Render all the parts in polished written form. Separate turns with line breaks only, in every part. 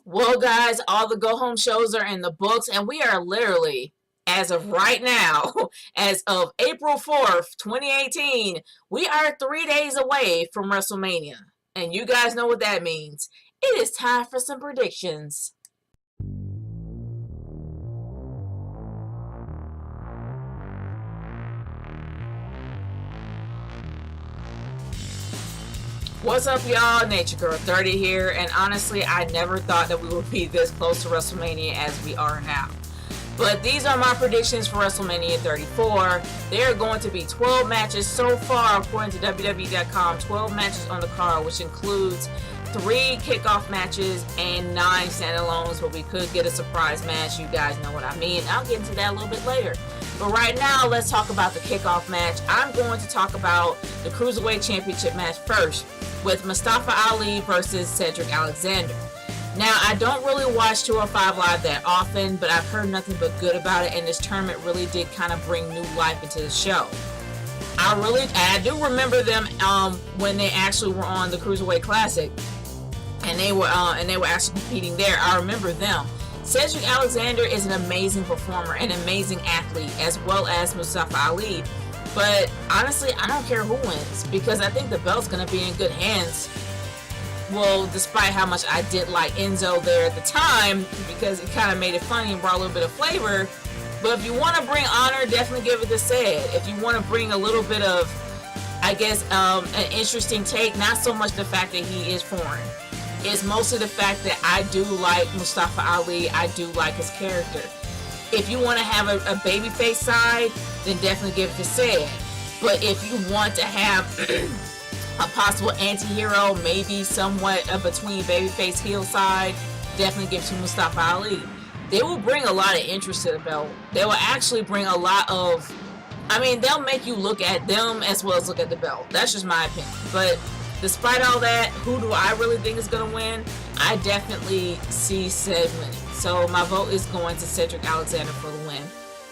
Well, guys, all the go home shows are in the books, and we are literally, as of right now, as of April 4th, 2018, we are 3 days away from WrestleMania. And you guys know what that means. It is time for some predictions. What's up, y'all? Naturegirl 30 here, and honestly, I never thought that we would be this close to WrestleMania as we are now. But these are my predictions for WrestleMania 34. There are going to be 12 matches so far, according to WWE.com. 12 matches on the card, which includes 3 kickoff matches and 9 standalones, but we could get a surprise match. You guys know what I mean. I'll get into that a little bit later. But right now, let's talk about the kickoff match. I'm going to talk about the Cruiserweight Championship match first, with Mustafa Ali versus Cedric Alexander. Now, I don't really watch 205 Live that often, but I've heard nothing but good about it, and this tournament really did kind of bring new life into the show. I do remember them when they actually were on the Cruiserweight Classic, and they were actually competing there. I remember them. Cedric Alexander is an amazing performer, an amazing athlete, as well as Mustafa Ali. But honestly, I don't care who wins, because I think the belt's going to be in good hands. Well, despite how much I did like Enzo there at the time, because it kind of made it funny and brought a little bit of flavor. But if you want to bring honor, definitely give it to Seth. If you want to bring a little bit of, I guess, an interesting take, not so much the fact that he is foreign. It's mostly the fact that I do like Mustafa Ali. I do like his character. If you want to have a babyface side, then definitely give it to Seth. But if you want to have a possible anti-hero, maybe somewhat between babyface heel side, definitely give it to Mustafa Ali. They will bring a lot of interest to the belt. They will actually bring a lot of, they'll make you look at them as well as look at the belt. That's just my opinion. But despite all that, who do I really think is going to win? I definitely see Seth winning. So my vote is going to Cedric Alexander for the win.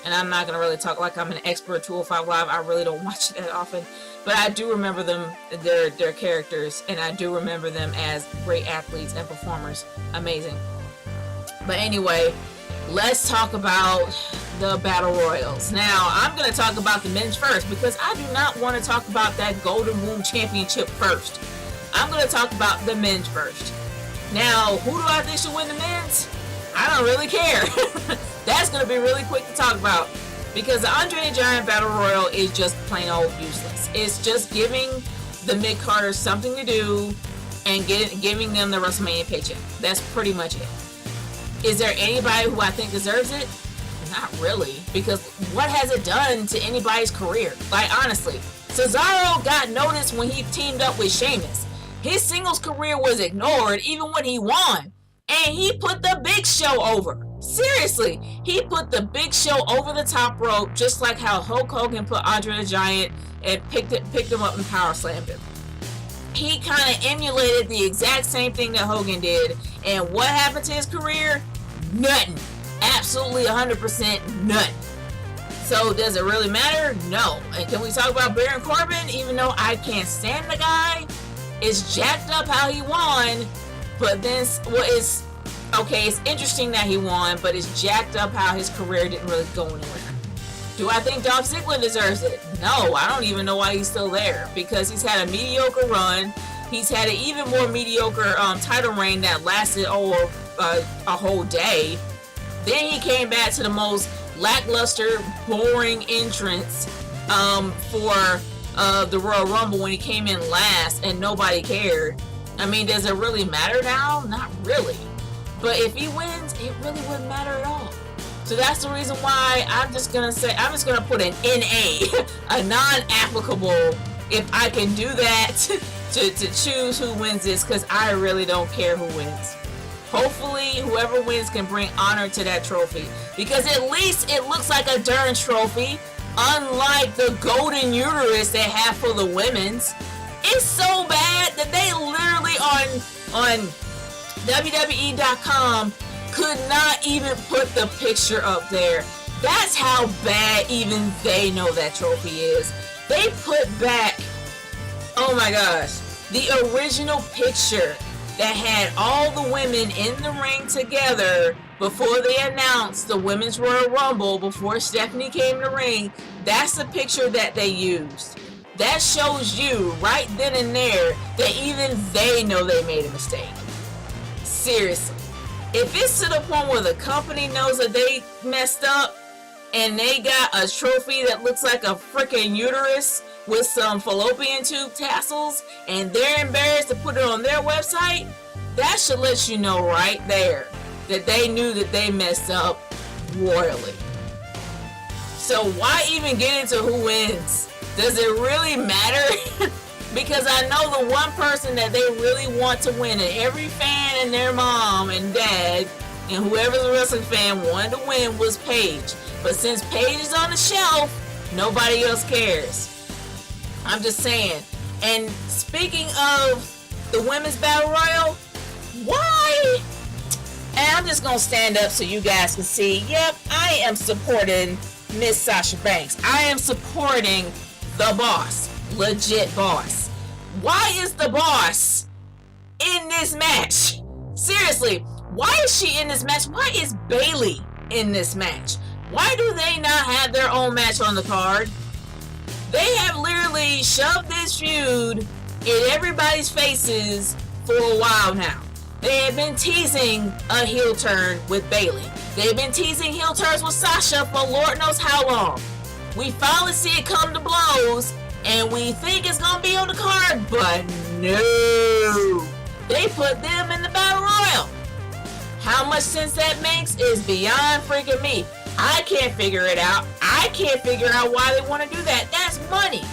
And I'm not going to really talk like I'm an expert at 205 Live. I really don't watch it that often. But I do remember them, their characters, and I do remember them as great athletes and performers. Amazing. But anyway, let's talk about the Battle Royals. Now, I'm going to talk about the men's first, because I do not want to talk about that Golden Womb Championship first. I'm going to talk about the men's first. Now, who do I think should win the men's? I don't really care. That's going to be really quick to talk about, because the Andre the Giant Battle Royal is just plain old useless. It's just giving the mid-carders something to do and giving them the WrestleMania paycheck. That's pretty much it. Is there anybody who I think deserves it? Not really, because what has it done to anybody's career? Like, honestly, Cesaro got noticed when he teamed up with Sheamus. His singles career was ignored even when he won. And he put the Big Show over. Seriously, he put the Big Show over the top rope, just like how Hulk Hogan put Andre the Giant and picked him up and power slammed him. He kind of emulated the exact same thing that Hogan did. And what happened to his career? Nothing. Absolutely 100% nothing. So does it really matter? No. And can we talk about Baron Corbin? Even though I can't stand the guy, it's jacked up how he won. But then, it's interesting that he won, but it's jacked up how his career didn't really go anywhere. Do I think Dolph Ziggler deserves it? No, I don't even know why he's still there, because he's had a mediocre run. He's had an even more mediocre title reign that lasted a whole day. Then he came back to the most lackluster, boring entrance for the Royal Rumble when he came in last and nobody cared. Does it really matter now? Not really. But if he wins, it really wouldn't matter at all. So that's the reason why I'm just gonna put an NA, a non-applicable, if I can do that, to choose who wins this, because I really don't care who wins. Hopefully, whoever wins can bring honor to that trophy, because at least it looks like a darn trophy, unlike the golden uterus they have for the women's. It's so bad that they literally on WWE.com could not even put the picture up there. That's how bad even they know that trophy is. They put back, oh my gosh, the original picture that had all the women in the ring together before they announced the Women's Royal Rumble, before Stephanie came to the ring. That's the picture that they used. That shows you right then and there that even they know they made a mistake. Seriously. If it's to the point where the company knows that they messed up and they got a trophy that looks like a freaking uterus with some fallopian tube tassels and they're embarrassed to put it on their website, that should let you know right there that they knew that they messed up royally. So why even get into who wins? Does it really matter? Because I know the one person that they really want to win, and every fan and their mom and dad and whoever's a wrestling fan wanted to win, was Paige. But since Paige is on the shelf, nobody else cares. I'm just saying. And speaking of the Women's Battle Royal, why? And I'm just going to stand up so you guys can see, yep, I am supporting Miss Sasha Banks. I am supporting the boss. Legit boss. Why is the boss in this match? Seriously, why is she in this match? Why is Bayley in this match? Why do they not have their own match on the card? They have literally shoved this feud in everybody's faces for a while now. They have been teasing a heel turn with Bayley. They've been teasing heel turns with Sasha for Lord knows how long. We finally see it come to blows, and we think it's gonna be on the card, but no. They put them in the Battle Royal. How much sense that makes is beyond freaking me. I can't figure it out. I can't figure out why they want to do that. That's money.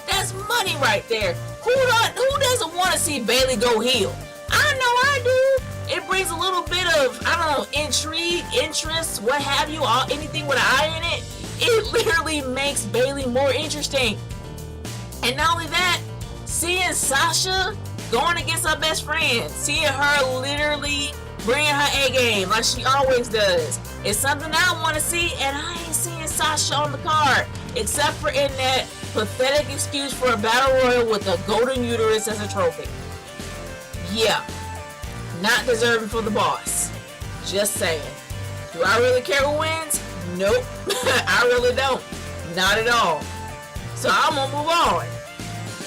That's money right there. Who doesn't want to see Bayley go heel? I know I do. It brings a little bit of, I don't know, intrigue, interest, what have you, anything with an eye in it. It literally makes Bayley more interesting. And not only that, seeing Sasha going against her best friend, seeing her literally bringing her A game like she always does, it's something I want to see, and I ain't seeing Sasha on the card, except for in that pathetic excuse for a battle royal with a golden uterus as a trophy. Yeah, not deserving for the boss. Just saying. Do I really care who wins? Nope. I really don't. Not at all. So I'm gonna move on.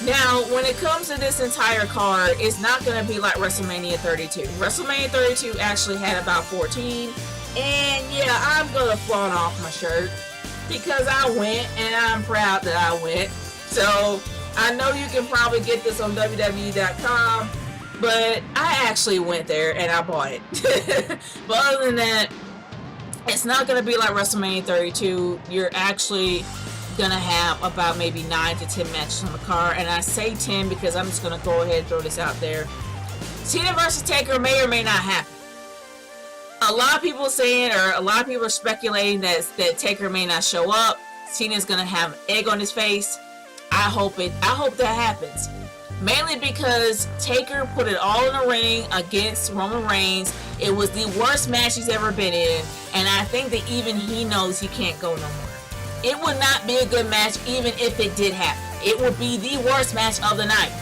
Now, when it comes to this entire card, it's not gonna be like WrestleMania 32. WrestleMania 32 actually had about 14. And yeah, I'm gonna flaunt off my shirt because I went, and I'm proud that I went. So I know you can probably get this on WWE.com, but I actually went there and I bought it. But other than that, it's not gonna be like WrestleMania 32. You're actually gonna have about maybe 9 to 10 matches on the card, and I say 10 because I'm just gonna go ahead and throw this out there. Cena versus Taker may or may not happen. A lot of people are saying, or a lot of people are speculating that Taker may not show up. Cena's gonna have an egg on his face. I hope that happens. Mainly because Taker put it all in the ring against Roman Reigns. It was the worst match he's ever been in, and I think that even he knows he can't go no more. It would not be a good match even if it did happen. It would be the worst match of the night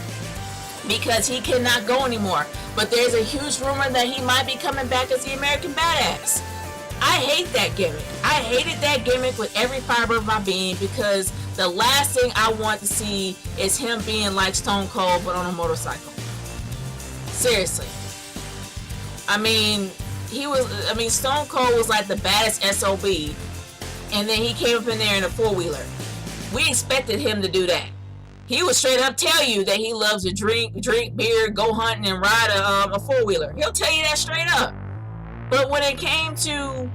because he cannot go anymore. But there's a huge rumor that he might be coming back as the American Badass. I hate that gimmick. I hated that gimmick with every fiber of my being because the last thing I want to see is him being like Stone Cold but on a motorcycle. Seriously. I mean, Stone Cold was like the baddest SOB. And then he came up in there in a four-wheeler. We expected him to do that. He would straight up tell you that he loves to drink beer, go hunting, and ride a four-wheeler. He'll tell you that straight up. But when it came to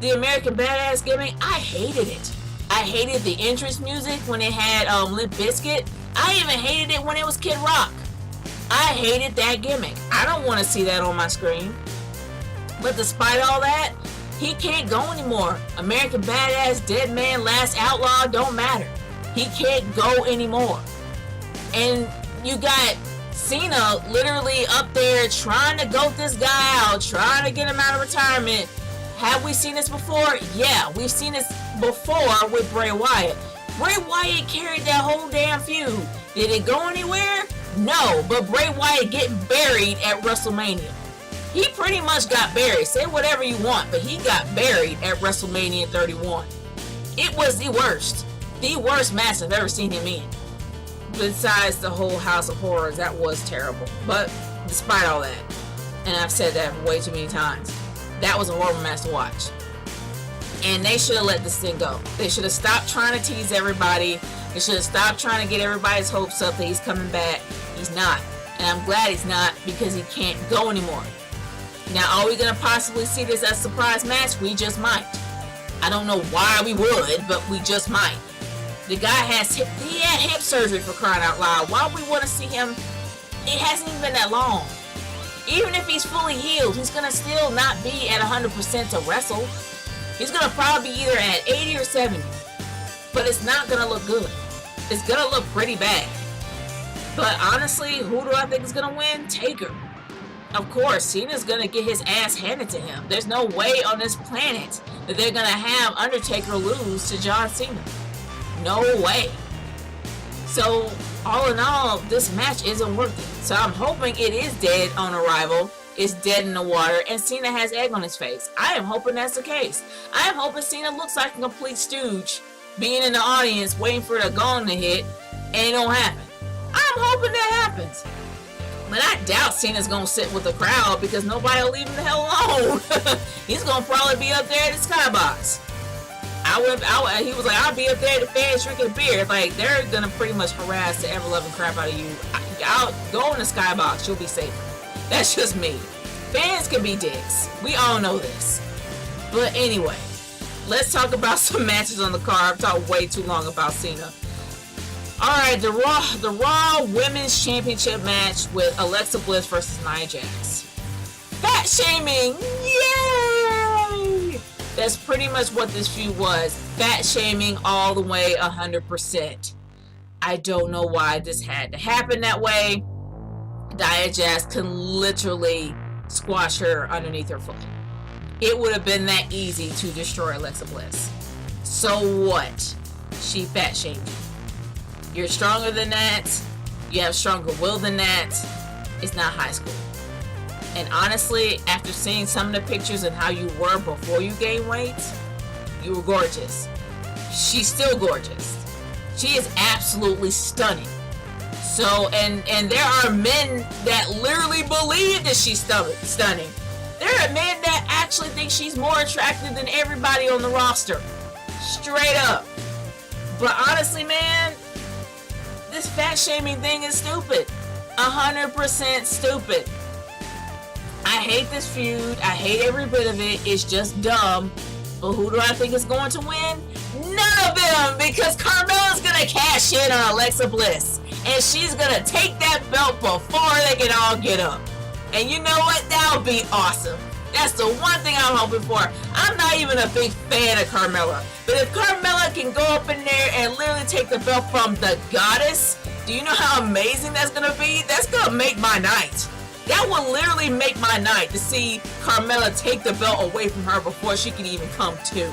the American Badass gimmick, I hated it. I hated the entrance music when it had Limp Bizkit. I even hated it when it was Kid Rock. I hated that gimmick. I don't want to see that on my screen. But despite all that, he can't go anymore. American Badass, Dead Man, Last Outlaw, don't matter. He can't go anymore. And you got Cena literally up there trying to goat this guy out, trying to get him out of retirement. Have we seen this before? Yeah, we've seen this before with Bray Wyatt. Bray Wyatt carried that whole damn feud. Did it go anywhere? No, but Bray Wyatt getting buried at WrestleMania. He pretty much got buried. Say whatever you want, but he got buried at WrestleMania 31. It was the worst match I've ever seen him in. Besides the whole House of Horrors, that was terrible. But despite all that, and I've said that way too many times, that was a horrible match to watch. And they should have let this thing go. They should have stopped trying to tease everybody. They should have stopped trying to get everybody's hopes up that he's coming back. He's not. And I'm glad he's not, because he can't go anymore. Now, are we going to possibly see this as a surprise match? We just might. I don't know why we would, but we just might. The guy had hip surgery, for crying out loud. Why would we want to see him? It hasn't even been that long. Even if he's fully healed, he's going to still not be at 100% to wrestle. He's going to probably be either at 80 or 70. But it's not going to look good. It's going to look pretty bad. But honestly, who do I think is going to win? Taker. Of course, Cena's going to get his ass handed to him. There's no way on this planet that they're going to have Undertaker lose to John Cena. No way. So, all in all, this match isn't worth it. So I'm hoping it is dead on arrival. It's dead in the water, and Cena has egg on his face. I am hoping that's the case. I am hoping Cena looks like a complete stooge, being in the audience, waiting for the gong to hit, and it don't happen. I'm hoping that happens. But I doubt Cena's gonna sit with the crowd, because nobody will leave him the hell alone. He's gonna probably be up there at the skybox. He was like, I'll be up there at the fans drinking beer. Like, they're gonna pretty much harass the ever-loving crap out of you. I'll go in the skybox, you'll be safer. That's just me. Fans can be dicks. We all know this. But anyway, let's talk about some matches on the card. I've talked way too long about Cena. Alright, the Raw Women's Championship match with Alexa Bliss versus Nia Jax. Fat shaming! Yay! That's pretty much what this feud was. Fat shaming all the way 100%. I don't know why this had to happen that way. Nia Jax can literally squash her underneath her foot. It would have been that easy to destroy Alexa Bliss. So what? She fat shamed you. You're stronger than that. You have stronger will than that. It's not high school. And honestly, after seeing some of the pictures and how you were before you gained weight, you were gorgeous. She's still gorgeous. She is absolutely stunning. So, and there are men that literally believe that she's stunning. There are men that actually think she's more attractive than everybody on the roster. Straight up. But honestly, man, this fat shaming thing is stupid. 100% stupid. I hate this feud. I hate every bit of it. It's just dumb. But who do I think is going to win? None of them, because Carmella's going to cash in on Alexa Bliss. And she's going to take that belt before they can all get up. And you know what? That would be awesome. That's the one thing I'm hoping for. I'm not even a big fan of Carmella. But if Carmella can go up in there and literally take the belt from the goddess, do you know how amazing that's going to be? That's going to make my night. That would literally make my night to see Carmella take the belt away from her before she can even come to.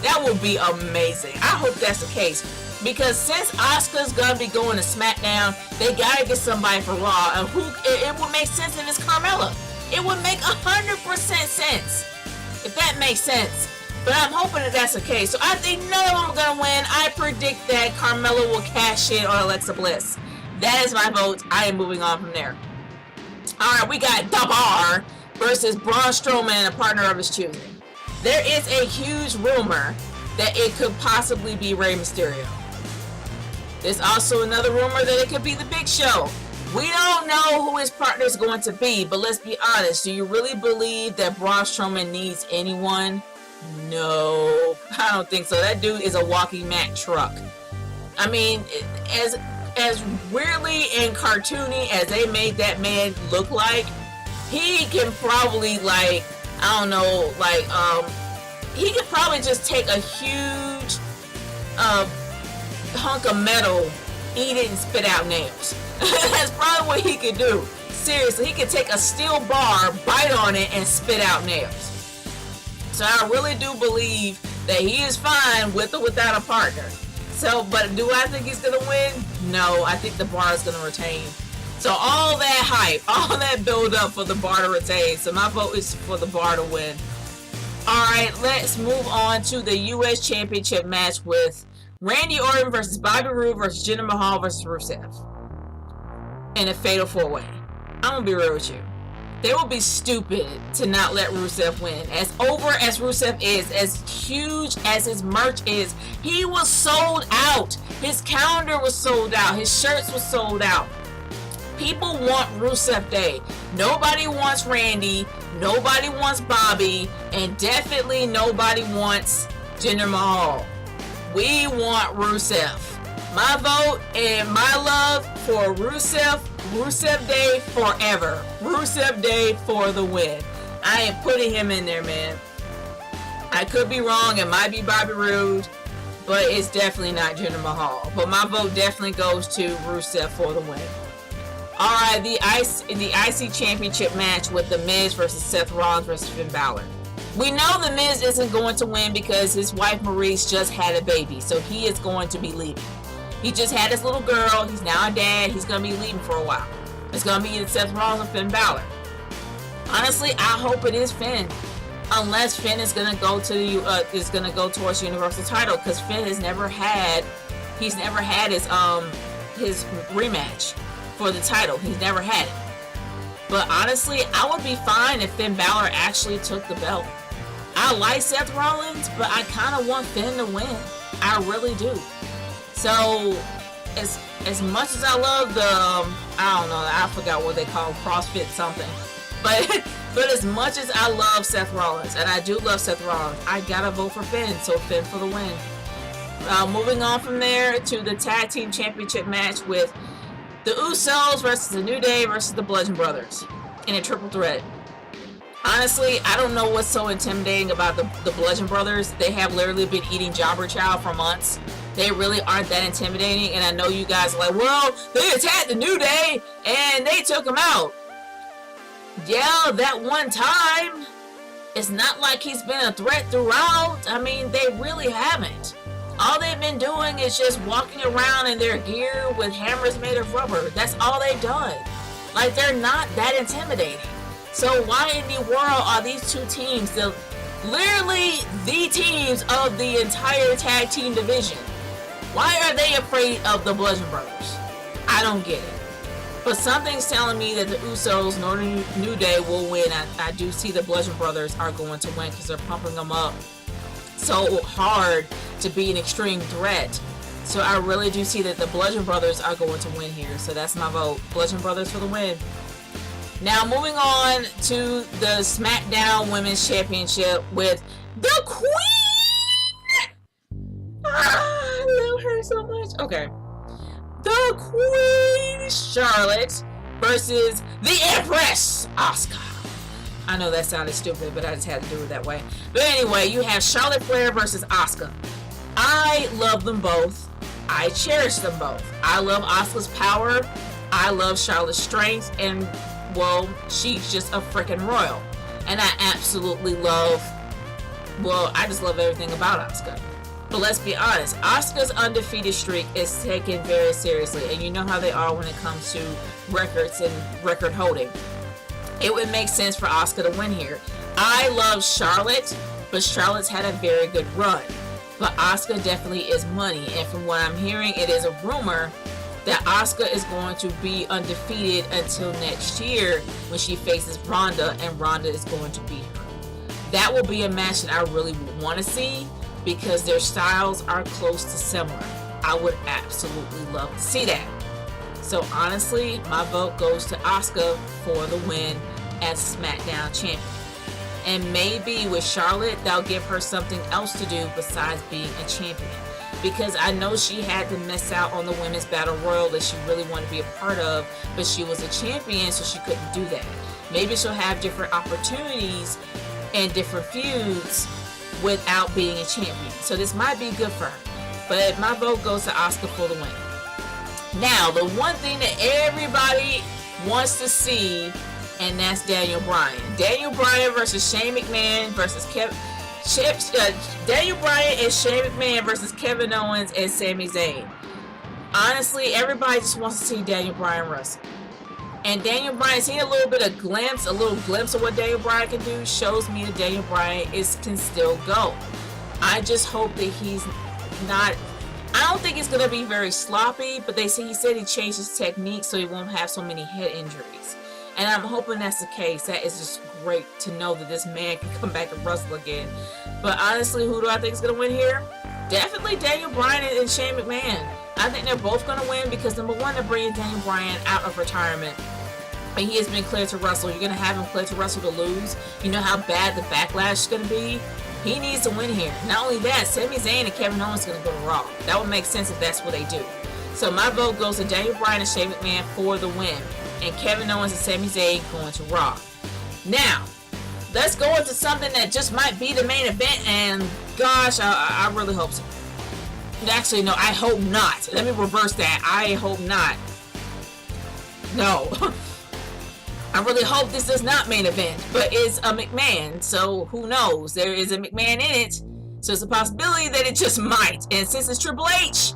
That would be amazing. I hope that's the case. Because since Asuka's gonna be going to SmackDown, they gotta get somebody for Raw. And it would make sense if it's Carmella. It would make 100% sense. If that makes sense. But I'm hoping that that's the case. So I think none of them are gonna win. I predict that Carmella will cash in on Alexa Bliss. That is my vote. I am moving on from there. Alright, we got The Bar versus Braun Strowman, a partner of his choosing. There is a huge rumor that it could possibly be Rey Mysterio. There's also another rumor that it could be the Big Show. We don't know who his partner is going to be, but let's be honest. Do you really believe that Braun Strowman needs anyone? No, I don't think so. That dude is a walking Mack truck. I mean, as weirdly and cartoony as they made that man look like, he can probably, like, I don't know, like, he could probably just take a huge hunk of metal, eat it, and spit out nails. That's probably what he could do. Seriously, he could take a steel bar, bite on it, and spit out nails. So I really do believe that he is fine with or without a partner. So, but do I think he's going to win? No, I think The Bar is going to retain. So all that hype, all that build up for the Bar to retain. So my vote is for the Bar to win. Alright, let's move on to the US Championship match with Randy Orton versus Bobby Roode versus Jinder Mahal versus Rusev. In a fatal 4-way. I'm gonna be real with you. They will be stupid to not let Rusev win. As over as Rusev is, as huge as his merch is, he was sold out. His calendar was sold out. His shirts were sold out. People want Rusev Day. Nobody wants Randy. Nobody wants Bobby. And definitely nobody wants Jinder Mahal. We want Rusev. My vote and my love for Rusev. Rusev Day forever. Rusev Day for the win. I am putting him in there, man. I could be wrong. It might be Bobby Roode. But it's definitely not Jinder Mahal. But my vote definitely goes to Rusev for the win. Alright, the IC Championship match with The Miz versus Seth Rollins versus Finn Balor. We know The Miz isn't going to win because his wife Maurice just had a baby, so he is going to be leaving. He just had his little girl, he's now a dad, he's going to be leaving for a while. It's going to be Seth Rollins and Finn Balor. Honestly, I hope it is Finn. Unless Finn is going to go to towards the Universal title, because Finn has never had his rematch for the title. He's never had it. But honestly, I would be fine if Finn Balor actually took the belt. I like Seth Rollins, but I kind of want Finn to win. I really do. So, as much as I love the, I don't know, I forgot what they call CrossFit something. But as much as I love Seth Rollins, and I do love Seth Rollins, I gotta vote for Finn, so Finn for the win. Moving on from there to the Tag Team Championship match with the Usos versus the New Day versus the Bludgeon Brothers in a triple threat. Honestly, I don't know what's so intimidating about the Bludgeon Brothers. They have literally been eating Jobber Chow for months. They really aren't that intimidating, and I know you guys are like, well, they attacked the New Day and they took him out. Yeah, that one time. It's not like he's been a threat throughout. I mean, they really haven't. All they've been doing is just walking around in their gear with hammers made of rubber. That's all they've done. Like, they're not that intimidating. So why in the world are these two teams, literally the teams of the entire tag team division, why are they afraid of the Bludgeon Brothers? I don't get it. But something's telling me that the Usos nor the New Day will win. I do see the Bludgeon Brothers are going to win because they're pumping them up so hard to be an extreme threat. So I really do see that the Bludgeon Brothers are going to win here. So that's my vote. Bludgeon Brothers for the win. Now moving on to the SmackDown Women's Championship with the Queen. I love her so much. Okay. The Queen Charlotte versus the Empress Asuka. I know that sounded stupid, but I just had to do it that way. But anyway, you have Charlotte Flair versus Asuka. I love them both. I cherish them both. I love Asuka's power. I love Charlotte's strength. And, well, she's just a freaking royal. And I absolutely love, well, I just love everything about Asuka. But let's be honest, Asuka's undefeated streak is taken very seriously. And you know how they are when it comes to records and record holding. It would make sense for Asuka to win here. I love Charlotte, but Charlotte's had a very good run. But Asuka definitely is money. And from what I'm hearing, it is a rumor that Asuka is going to be undefeated until next year when she faces Ronda, and Ronda is going to beat her. That will be a match that I really want to see because their styles are close to similar. I would absolutely love to see that. So honestly, my vote goes to Asuka for the win as SmackDown champion. And maybe with Charlotte, they'll give her something else to do besides being a champion. Because I know she had to miss out on the Women's Battle Royal that she really wanted to be a part of, but she was a champion, so she couldn't do that. Maybe she'll have different opportunities and different feuds without being a champion. So this might be good for her. But my vote goes to Asuka for the win. Now, the one thing that everybody wants to see, and that's Daniel Bryan. Daniel Bryan versus Shane McMahon versus Daniel Bryan and Shane McMahon versus Kevin Owens and Sami Zayn. Honestly, everybody just wants to see Daniel Bryan wrestle. And Daniel Bryan, seeing a little glimpse of what Daniel Bryan can do, shows me that Daniel Bryan can still go. I just hope that he's not. I don't think it's gonna be very sloppy, but he said he changed his technique so he won't have so many head injuries. And I'm hoping that's the case. That is just great to know that this man can come back and wrestle again. But honestly, who do I think is gonna win here? Definitely Daniel Bryan and Shane McMahon. I think they're both gonna win because number one, they're bringing Daniel Bryan out of retirement. And he has been cleared to wrestle. You're going to have him cleared to wrestle to lose. You know how bad the backlash is going to be? He needs to win here. Not only that, Sami Zayn and Kevin Owens are going to go to Raw. That would make sense if that's what they do. So my vote goes to Daniel Bryan and Shane McMahon for the win. And Kevin Owens and Sami Zayn going to Raw. Now, let's go into something that just might be the main event. And gosh, I really hope so. Actually, no, I hope not. Let me reverse that. I hope not. No. I really hope this is not main event, but it's a McMahon, so who knows? There is a McMahon in it, so it's a possibility that it just might. And since it's Triple H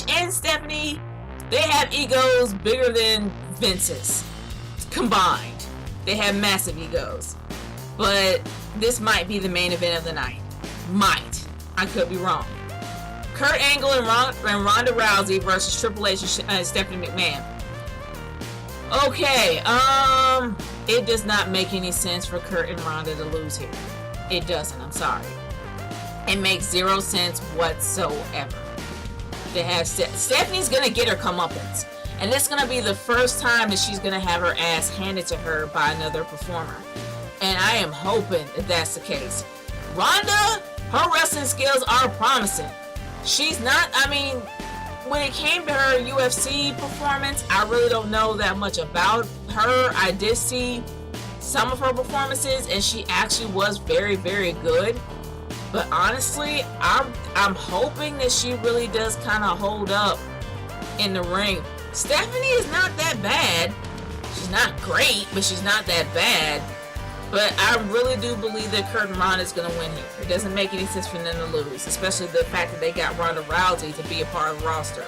and Stephanie, they have egos bigger than Vince's combined. They have massive egos. But this might be the main event of the night. Might. I could be wrong. Kurt Angle and Ronda Rousey versus Triple H and Stephanie McMahon. Okay, it does not make any sense for Kurt and Ronda to lose here. It doesn't, I'm sorry. It makes zero sense whatsoever. They have Stephanie's gonna get her comeuppance. And it's gonna be the first time that she's gonna have her ass handed to her by another performer. And I am hoping that that's the case. Ronda, her wrestling skills are promising. She's not, when it came to her UFC performance, I really don't know that much about her. I did see some of her performances, and she actually was very, very good. But honestly, I'm hoping that she really does kind of hold up in the ring. Stephanie is not that bad. She's not great, but she's not that bad. But I really do believe that Kurt and Ronda is going to win here. It doesn't make any sense for them to lose, especially the fact that they got Ronda Rousey to be a part of the roster.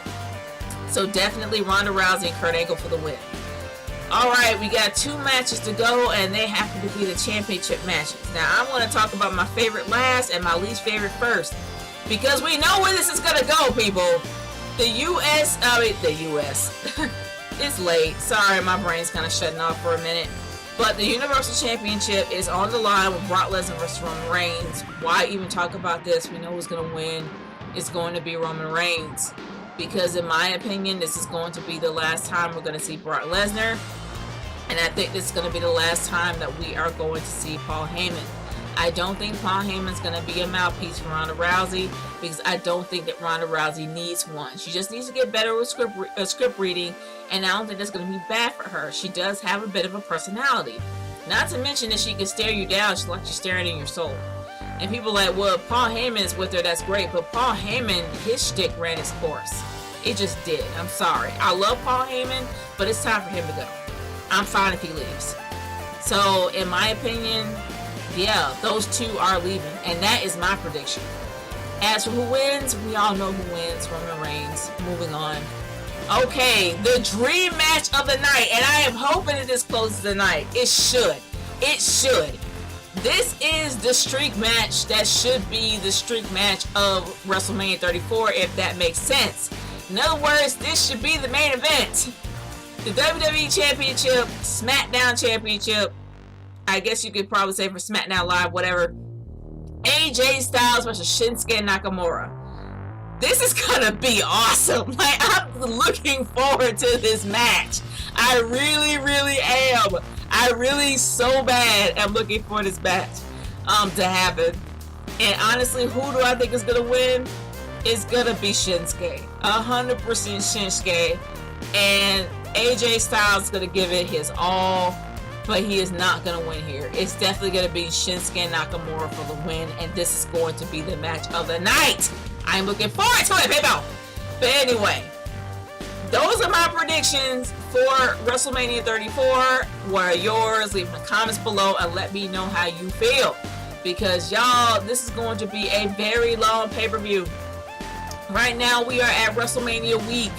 So definitely Ronda Rousey and Kurt Angle for the win. Alright, we got 2 matches to go, and they happen to be the championship matches. Now, I want to talk about my favorite last and my least favorite first. Because we know where this is going to go, people. The U.S. It's late. Sorry, my brain's kind of shutting off for a minute. But the Universal Championship is on the line with Brock Lesnar versus Roman Reigns. Why even talk about this? We know who's going to win. It's going to be Roman Reigns. Because in my opinion, this is going to be the last time we're going to see Brock Lesnar. And I think this is going to be the last time that we are going to see Paul Heyman. I don't think Paul Heyman's going to be a mouthpiece for Ronda Rousey, because I don't think that Ronda Rousey needs one. She just needs to get better with script reading, and I don't think that's going to be bad for her. She does have a bit of a personality. Not to mention that she can stare you down. She's like she's staring in your soul. And people are like, well, Paul Heyman is with her, that's great. But Paul Heyman, his shtick ran its course. It just did. I'm sorry. I love Paul Heyman, but it's time for him to go. I'm fine if he leaves. So, in my opinion, yeah, those two are leaving. And that is my prediction. As for who wins, we all know who wins. Roman Reigns. Moving on. Okay, the dream match of the night. And I am hoping that this closes the night. It should. It should. This is the streak match that should be the streak match of WrestleMania 34, if that makes sense. In other words, this should be the main event. The WWE Championship, SmackDown Championship, I guess you could probably say for SmackDown Live, whatever. AJ Styles versus Shinsuke Nakamura. This is gonna be awesome. Like, I'm looking forward to this match. I really, really am. I really so bad am looking for this match to happen. And honestly, who do I think is gonna win? It's gonna be Shinsuke. 100% Shinsuke. And AJ Styles is gonna give it his all, but he is not gonna win here. It's definitely gonna be Shinsuke Nakamura for the win, and this is going to be the match of the night. I'm looking forward to it, people. But anyway, those are my predictions for WrestleMania 34. What are yours? Leave in the comments below and let me know how you feel. Because y'all, this is going to be a very long pay-per-view. Right now we are at WrestleMania week,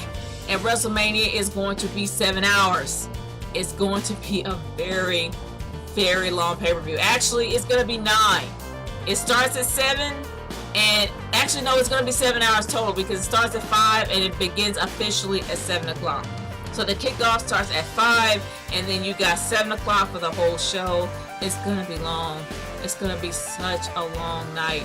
and WrestleMania is going to be 7 hours. it's going to be a very, very long pay-per-view. Actually, it's going to be 9. It starts at 7, and actually, no, it's going to be 7 hours total because it starts at 5 and it begins officially at 7 o'clock. So the kickoff starts at 5, and then you got 7 o'clock for the whole show. It's going to be long. It's going to be such a long night.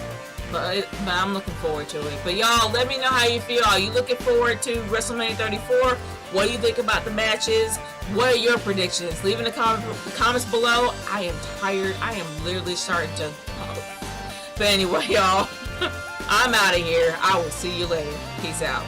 But I'm looking forward to it. But y'all, let me know how you feel. Are you looking forward to WrestleMania 34? What do you think about the matches? What are your predictions? Leave in the comments below. I am tired. I am literally starting to... But anyway, y'all, I'm out of here. I will see you later. Peace out.